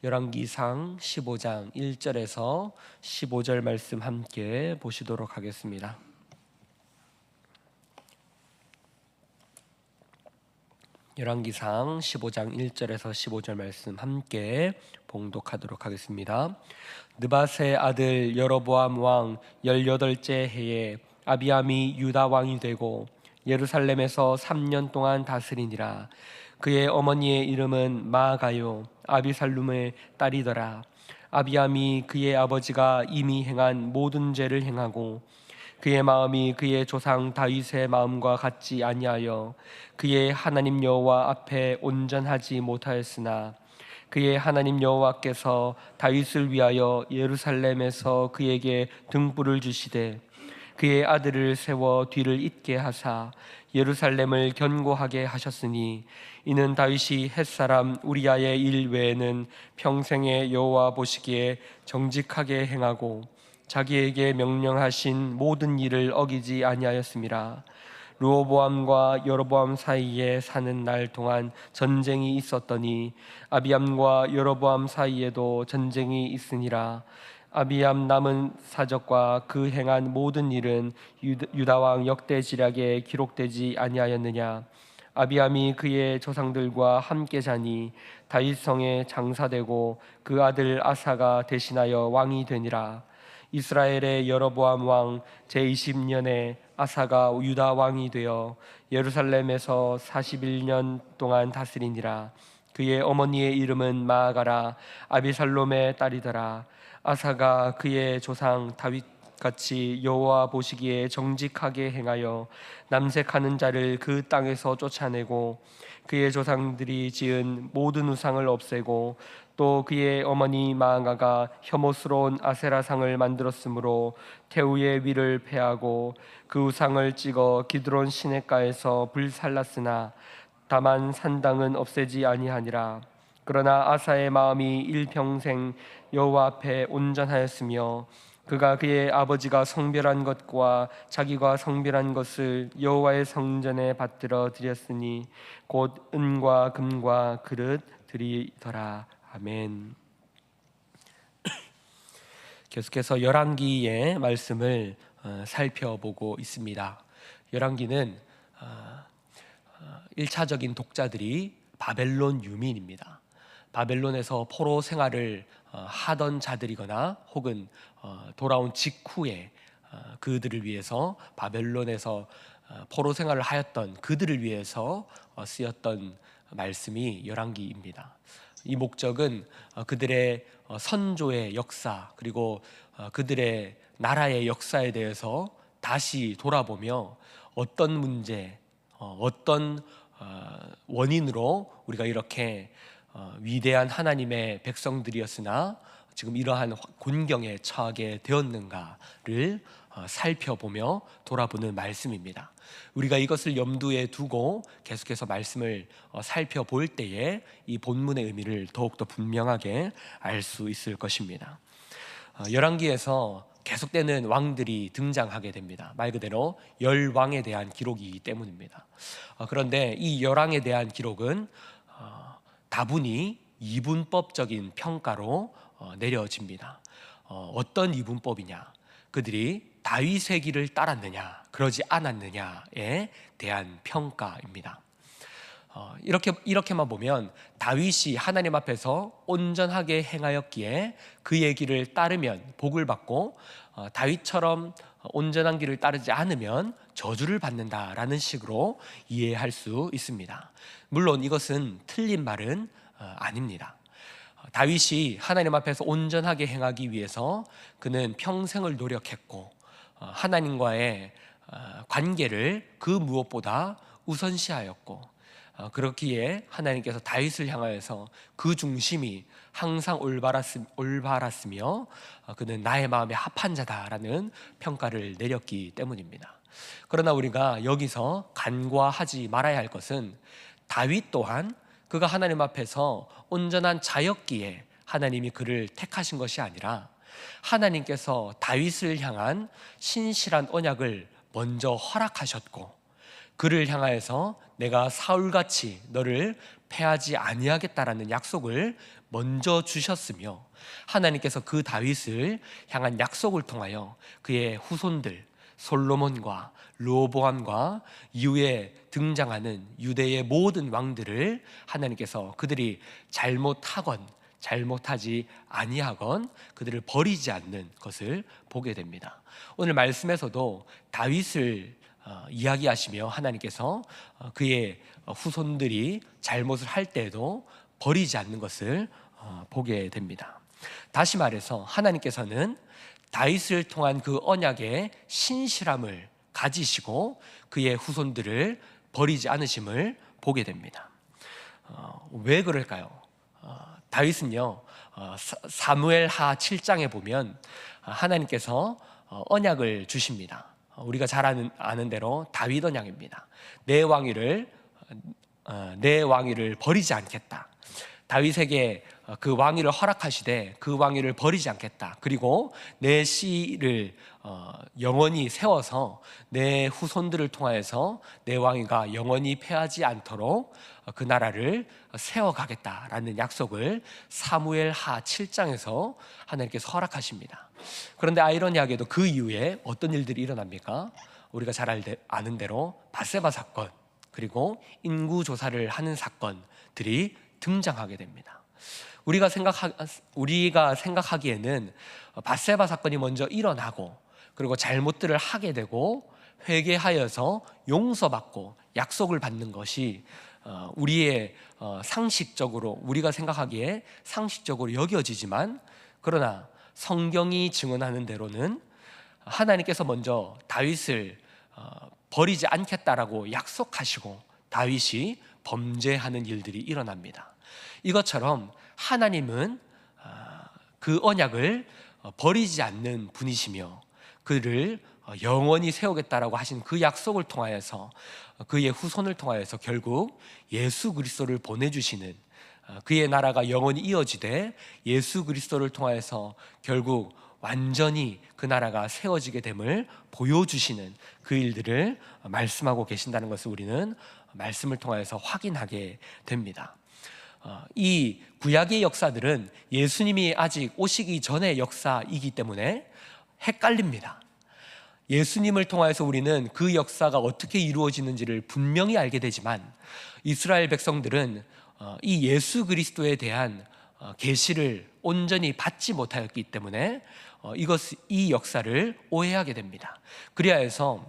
열왕기상 15장 1절에서 15절 말씀 함께 보시도록 하겠습니다. 열왕기상 15장 1절에서 15절 말씀 함께 봉독하도록 하겠습니다. 느밧의 아들 여로보암 왕 18째 해에 아비암이 유다 왕이 되고 예루살렘에서 3년 동안 다스리니라. 그의 어머니의 이름은 마아가요 아비살룸의 딸이더라. 아비암이 그의 아버지가 이미 행한 모든 죄를 행하고 그의 마음이 그의 조상 다윗의 마음과 같지 아니하여 그의 하나님 여호와 앞에 온전하지 못하였으나 그의 하나님 여호와께서 다윗을 위하여 예루살렘에서 그에게 등불을 주시되 그의 아들을 세워 뒤를 잇게 하사 예루살렘을 견고하게 하셨으니 이는 다윗이 햇사람 우리아의 일 외에는 평생에 여호와 보시기에 정직하게 행하고 자기에게 명령하신 모든 일을 어기지 아니하였음이라. 르호보암과 여로보암 사이에 사는 날 동안 전쟁이 있었더니 아비암과 여로보암 사이에도 전쟁이 있으니라. 아비암 남은 사적과 그 행한 모든 일은 유다왕 역대지략에 기록되지 아니하였느냐. 아비암이 그의 조상들과 함께 자니 다윗성에 장사되고 그 아들 아사가 대신하여 왕이 되니라. 이스라엘의 여로보암 왕 제20년에 아사가 유다 왕이 되어 예루살렘에서 41년 동안 다스리니라. 그의 어머니의 이름은 마아가라 아비살롬의 딸이더라. 아사가 그의 조상 다윗같이 여호와 보시기에 정직하게 행하여 남색하는 자를 그 땅에서 쫓아내고 그의 조상들이 지은 모든 우상을 없애고 또 그의 어머니 마아가가 혐오스러운 아세라상을 만들었으므로 태우의 위를 패하고 그 우상을 찍어 기드론 시냇가에서 불살랐으나 다만 산당은 없애지 아니하니라. 그러나 아사의 마음이 일평생 여호와 앞에 온전하였으며 그가 그의 아버지가 성별한 것과 자기가 성별한 것을 여호와의 성전에 받들어 드렸으니 곧 은과 금과 그릇 드리더라. 아멘. 계속해서 열왕기의 말씀을 살펴보고 있습니다. 열왕기는 1차적인 독자들이 바벨론 유민입니다. 바벨론에서 포로 생활을 하던 자들이거나 혹은 돌아온 직후에 그들을 위해서 바벨론에서 포로 생활을 하였던 그들을 위해서 쓰였던 말씀이 열왕기입니다. 이 목적은 그들의 선조의 역사 그리고 그들의 나라의 역사에 대해서 다시 돌아보며 어떤 문제, 어떤 원인으로 우리가 이렇게 위대한 하나님의 백성들이었으나 지금 이러한 곤경에 처하게 되었는가를 살펴보며 돌아보는 말씀입니다. 우리가 이것을 염두에 두고 계속해서 말씀을 살펴볼 때에 이 본문의 의미를 더욱더 분명하게 알 수 있을 것입니다. 열왕기에서 계속되는 왕들이 등장하게 됩니다. 말 그대로 열왕에 대한 기록이기 때문입니다. 그런데 이 열왕에 대한 기록은 다분히 이분법적인 평가로 내려집니다. 어떤 이분법이냐? 그들이 다윗의 길을 따랐느냐, 그러지 않았느냐에 대한 평가입니다. 이렇게만 보면 다윗이 하나님 앞에서 온전하게 행하였기에 그의 길을 따르면 복을 받고 다윗처럼 온전한 길을 따르지 않으면 저주를 받는다라는 식으로 이해할 수 있습니다. 물론 이것은 틀린 말은 아닙니다. 다윗이 하나님 앞에서 온전하게 행하기 위해서 그는 평생을 노력했고 하나님과의 관계를 그 무엇보다 우선시하였고 그렇기에 하나님께서 다윗을 향하여서 그 중심이 항상 올바랐으며 그는 나의 마음에 합한 자다라는 평가를 내렸기 때문입니다. 그러나 우리가 여기서 간과하지 말아야 할 것은 다윗 또한 그가 하나님 앞에서 온전한 자였기에 하나님이 그를 택하신 것이 아니라 하나님께서 다윗을 향한 신실한 언약을 먼저 허락하셨고 그를 향하여서 내가 사울같이 너를 패하지 아니하겠다라는 약속을 먼저 주셨으며, 하나님께서 그 다윗을 향한 약속을 통하여 그의 후손들 솔로몬과 르호보암과 이후에 등장하는 유대의 모든 왕들을 하나님께서 그들이 잘못하건 잘못하지 아니하건 그들을 버리지 않는 것을 보게 됩니다. 오늘 말씀에서도 다윗을 이야기하시며 하나님께서 그의 후손들이 잘못을 할 때에도 버리지 않는 것을 보게 됩니다. 다시 말해서 하나님께서는 다윗을 통한 그 언약의 신실함을 가지시고 그의 후손들을 버리지 않으심을 보게 됩니다. 왜 그럴까요? 다윗은요, 사무엘하 7장에 보면 하나님께서 언약을 주십니다. 우리가 잘 아는 대로 다윗 언약입니다. 내 왕위를 버리지 않겠다. 다윗에게 그 왕위를 허락하시되 그 왕위를 버리지 않겠다. 그리고 내 씨를 영원히 세워서 내 후손들을 통하여서 내 왕위가 영원히 패하지 않도록 그 나라를 세워가겠다라는 약속을 사무엘하 7장에서 하나님께서 허락하십니다. 그런데 아이러니하게도 그 이후에 어떤 일들이 일어납니까? 우리가 잘 아는 대로 밧세바 사건, 그리고 인구조사를 하는 사건들이 등장하게 됩니다. 우리가 생각하기에는 밧세바 사건이 먼저 일어나고, 그리고 잘못들을 하게 되고 회개하여서 용서받고 약속을 받는 것이 우리의 상식적으로, 우리가 생각하기에 상식적으로 여겨지지만, 그러나 성경이 증언하는 대로는 하나님께서 먼저 다윗을 버리지 않겠다라고 약속하시고 다윗이 범죄하는 일들이 일어납니다. 이것처럼 하나님은 그 언약을 버리지 않는 분이시며 그를 영원히 세우겠다라고 하신 그 약속을 통하여서 그의 후손을 통하여서 결국 예수 그리스도를 보내주시는, 그의 나라가 영원히 이어지되 예수 그리스도를 통하여서 결국 완전히 그 나라가 세워지게 됨을 보여주시는 그 일들을 말씀하고 계신다는 것을 우리는 말씀을 통하여서 확인하게 됩니다. 이 구약의 역사들은 예수님이 아직 오시기 전의 역사이기 때문에 헷갈립니다. 예수님을 통하여서 우리는 그 역사가 어떻게 이루어지는지를 분명히 알게 되지만, 이스라엘 백성들은 이 예수 그리스도에 대한 계시를 온전히 받지 못하였기 때문에 이 역사를 오해하게 됩니다. 그리하여 해서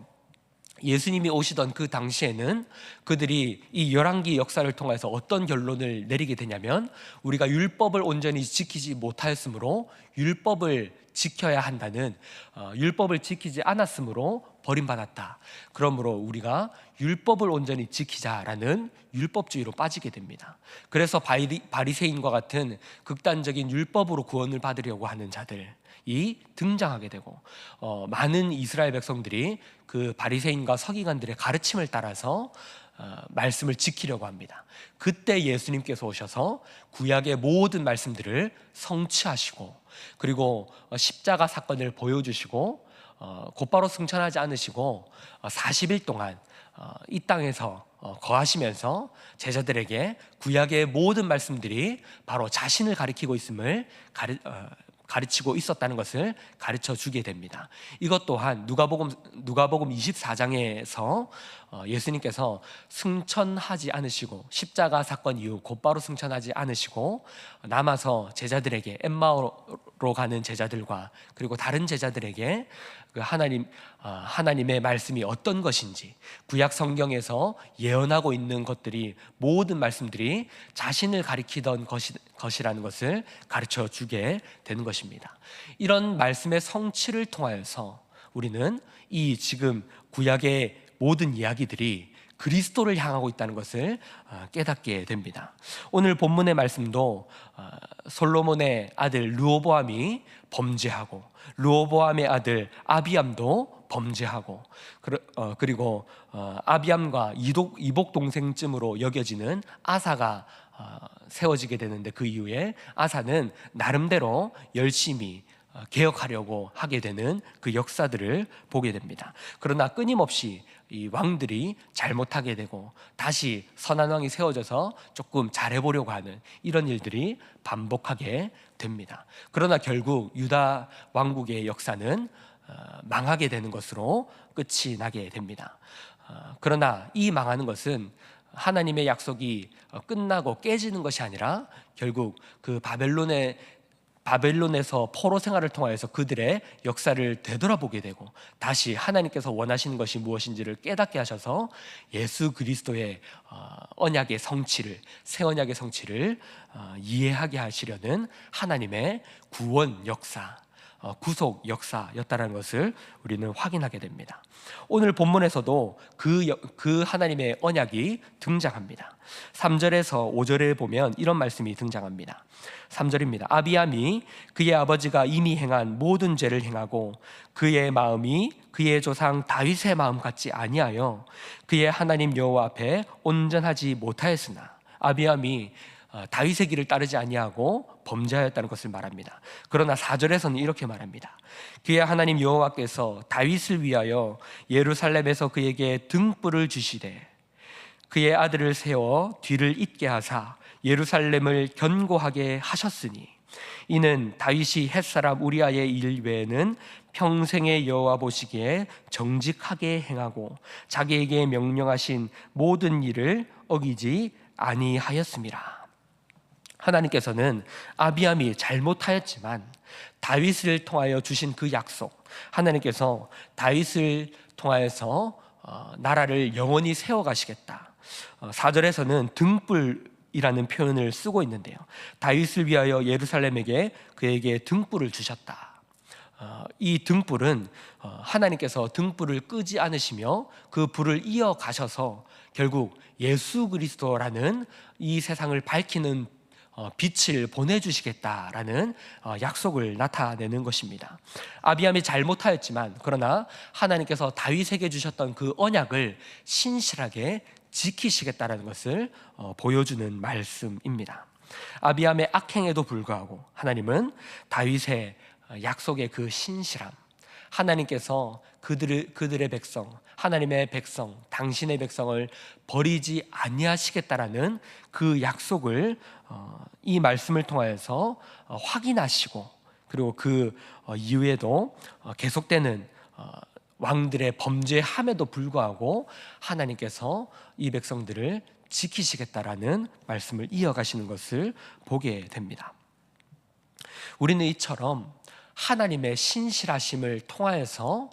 예수님이 오시던 그 당시에는 그들이 이 열왕기 역사를 통해서 어떤 결론을 내리게 되냐면, 우리가 율법을 온전히 지키지 못하였으므로 율법을 지켜야 한다는, 율법을 지키지 않았으므로 버림받았다. 그러므로 우리가 율법을 온전히 지키자라는 율법주의로 빠지게 됩니다. 그래서 바리새인과 같은 극단적인 율법으로 구원을 받으려고 하는 자들이 등장하게 되고, 많은 이스라엘 백성들이 그 바리새인과 서기관들의 가르침을 따라서 말씀을 지키려고 합니다. 그때 예수님께서 오셔서 구약의 모든 말씀들을 성취하시고, 그리고 십자가 사건을 보여주시고 곧바로 승천하지 않으시고 40일 동안 이 땅에서 거하시면서 제자들에게 구약의 모든 말씀들이 바로 자신을 가리키고 있음을 가르치고 있었다는 것을 가르쳐 주게 됩니다. 이것 또한 누가복음 24장에서 예수님께서 승천하지 않으시고, 십자가 사건 이후 곧바로 승천하지 않으시고 남아서 제자들에게, 엠마오로 가는 제자들과 그리고 다른 제자들에게 그 하나님의 말씀이 어떤 것인지, 구약 성경에서 예언하고 있는 것들이, 모든 말씀들이 자신을 가리키던 것이라는 것을 가르쳐 주게 되는 것입니다. 이런 말씀의 성취를 통하여서 우리는 이 지금 구약의 모든 이야기들이 그리스도를 향하고 있다는 것을 깨닫게 됩니다. 오늘 본문의 말씀도 솔로몬의 아들 르호보암이 범죄하고, 르호보암의 아들 아비암도 범죄하고, 그리고 아비암과 이복 동생쯤으로 여겨지는 아사가 세워지게 되는데, 그 이후에 아사는 나름대로 열심히 개혁하려고 하게 되는 그 역사들을 보게 됩니다. 그러나 끊임없이 이 왕들이 잘못하게 되고 다시 선한 왕이 세워져서 조금 잘해보려고 하는 이런 일들이 반복하게 됩니다. 그러나 결국 유다 왕국의 역사는 망하게 되는 것으로 끝이 나게 됩니다. 그러나 이 망하는 것은 하나님의 약속이 끝나고 깨지는 것이 아니라 결국 그 바벨론에서 포로 생활을 통하여서 그들의 역사를 되돌아보게 되고 다시 하나님께서 원하시는 것이 무엇인지를 깨닫게 하셔서 예수 그리스도의 언약의 성취를, 새 언약의 성취를 이해하게 하시려는 하나님의 구원 역사, 구속 역사였다는 것을 우리는 확인하게 됩니다. 오늘 본문에서도 그 하나님의 언약이 등장합니다. 3절에서 5절에 보면 이런 말씀이 등장합니다. 3절입니다. 아비암이 그의 아버지가 이미 행한 모든 죄를 행하고 그의 마음이 그의 조상 다윗의 마음 같지 아니하여 그의 하나님 여호와 앞에 온전하지 못하였으나, 아비암이 다윗의 길을 따르지 아니하고 범죄하였다는 것을 말합니다. 그러나 4절에서는 이렇게 말합니다. 그의 하나님 여호와께서 다윗을 위하여 예루살렘에서 그에게 등불을 주시되 그의 아들을 세워 뒤를 잇게 하사 예루살렘을 견고하게 하셨으니 이는 다윗이 햇사람 우리아의 일 외에는 평생의 여호와 보시기에 정직하게 행하고 자기에게 명령하신 모든 일을 어기지 아니하였음이라. 하나님께서는 아비암이 잘못하였지만 다윗을 통하여 주신 그 약속, 하나님께서 다윗을 통하여서 나라를 영원히 세워가시겠다. 4절에서는 등불이라는 표현을 쓰고 있는데요, 다윗을 위하여 예루살렘에게 그에게 등불을 주셨다. 이 등불은 하나님께서 등불을 끄지 않으시며 그 불을 이어가셔서 결국 예수 그리스도라는 이 세상을 밝히는 빛을 보내주시겠다라는 약속을 나타내는 것입니다. 아비암이 잘못하였지만 그러나 하나님께서 다윗에게 주셨던 그 언약을 신실하게 지키시겠다라는 것을 보여주는 말씀입니다. 아비암의 악행에도 불구하고 하나님은 다윗의 약속의 그 신실함, 하나님께서 그들의 백성, 하나님의 백성, 당신의 백성을 버리지 아니하시겠다라는 그 약속을 이 말씀을 통하여서 확인하시고, 그리고 그 이후에도 계속되는 왕들의 범죄함에도 불구하고 하나님께서 이 백성들을 지키시겠다라는 말씀을 이어가시는 것을 보게 됩니다. 우리는 이처럼 하나님의 신실하심을 통하여서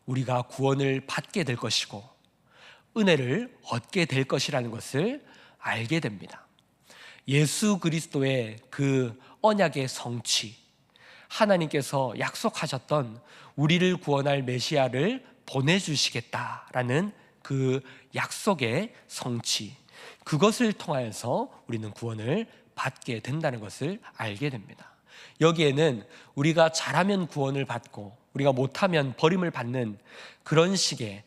우리가 구원을 받게 될 것이고 은혜를 얻게 될 것이라는 것을 알게 됩니다. 예수 그리스도의 그 언약의 성취, 하나님께서 약속하셨던 우리를 구원할 메시아를 보내주시겠다라는 그 약속의 성취, 그것을 통하여서 우리는 구원을 받게 된다는 것을 알게 됩니다. 여기에는 우리가 잘하면 구원을 받고 우리가 못하면 버림을 받는 그런 식의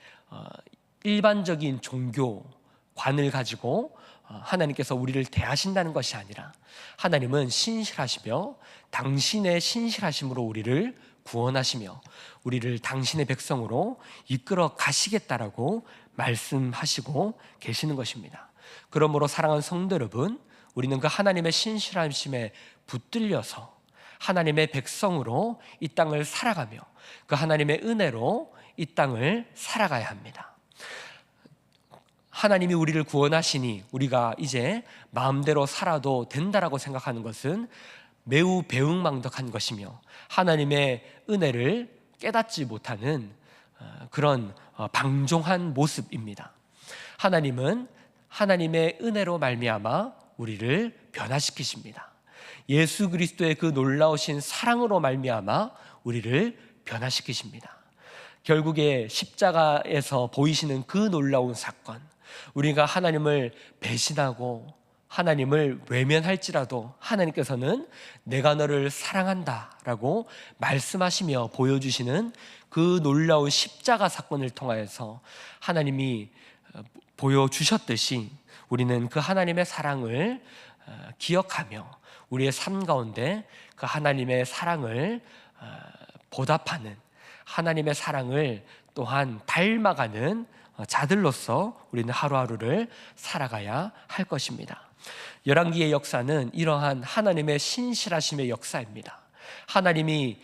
일반적인 종교관을 가지고 하나님께서 우리를 대하신다는 것이 아니라 하나님은 신실하시며 당신의 신실하심으로 우리를 구원하시며 우리를 당신의 백성으로 이끌어 가시겠다라고 말씀하시고 계시는 것입니다. 그러므로 사랑하는 성도 여러분, 우리는 그 하나님의 신실하심에 붙들려서 하나님의 백성으로 이 땅을 살아가며 그 하나님의 은혜로 이 땅을 살아가야 합니다. 하나님이 우리를 구원하시니 우리가 이제 마음대로 살아도 된다라고 생각하는 것은 매우 배은망덕한 것이며 하나님의 은혜를 깨닫지 못하는 그런 방종한 모습입니다. 하나님은 하나님의 은혜로 말미암아 우리를 변화시키십니다. 예수 그리스도의 그 놀라우신 사랑으로 말미암아 우리를 변화시키십니다. 결국에 십자가에서 보이시는 그 놀라운 사건, 우리가 하나님을 배신하고 하나님을 외면할지라도 하나님께서는 내가 너를 사랑한다 라고 말씀하시며 보여주시는 그 놀라운 십자가 사건을 통하여서 하나님이 보여주셨듯이 우리는 그 하나님의 사랑을 기억하며 우리의 삶 가운데 그 하나님의 사랑을 보답하는, 하나님의 사랑을 또한 닮아가는 자들로서 우리는 하루하루를 살아가야 할 것입니다. 열왕기의 역사는 이러한 하나님의 신실하심의 역사입니다. 하나님이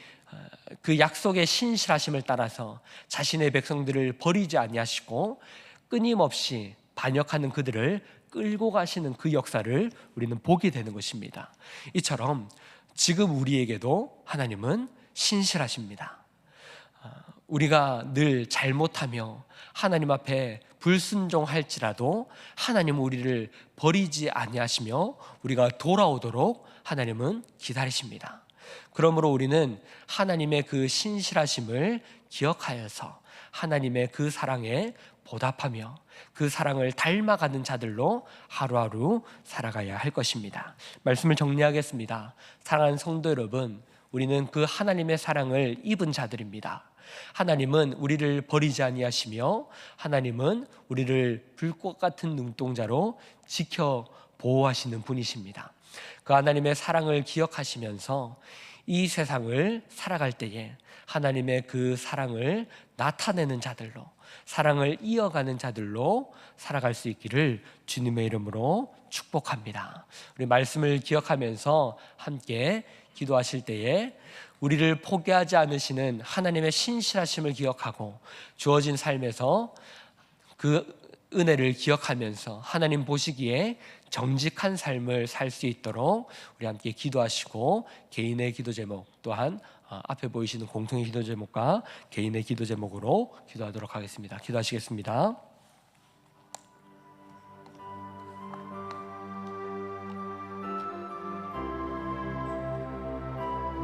그 약속의 신실하심을 따라서 자신의 백성들을 버리지 아니하시고 끊임없이 반역하는 그들을 끌고 가시는 그 역사를 우리는 보게 되는 것입니다. 이처럼 지금 우리에게도 하나님은 신실하십니다. 우리가 늘 잘못하며 하나님 앞에 불순종할지라도 하나님은 우리를 버리지 아니하시며 우리가 돌아오도록 하나님은 기다리십니다. 그러므로 우리는 하나님의 그 신실하심을 기억하여서 하나님의 그 사랑에 보답하며 그 사랑을 닮아가는 자들로 하루하루 살아가야 할 것입니다. 말씀을 정리하겠습니다. 사랑하는 성도 여러분, 우리는 그 하나님의 사랑을 입은 자들입니다. 하나님은 우리를 버리지 아니하시며 하나님은 우리를 불꽃 같은 눈동자로 지켜 보호하시는 분이십니다. 그 하나님의 사랑을 기억하시면서 이 세상을 살아갈 때에 하나님의 그 사랑을 나타내는 자들로, 사랑을 이어가는 자들로 살아갈 수 있기를 주님의 이름으로 축복합니다. 우리 말씀을 기억하면서 함께 기도하실 때에 우리를 포기하지 않으시는 하나님의 신실하심을 기억하고 주어진 삶에서 그 은혜를 기억하면서 하나님 보시기에 정직한 삶을 살 수 있도록 우리 함께 기도하시고, 개인의 기도 제목 또한 앞에 보이시는 공통의 기도 제목과 개인의 기도 제목으로 기도하도록 하겠습니다. 기도하시겠습니다.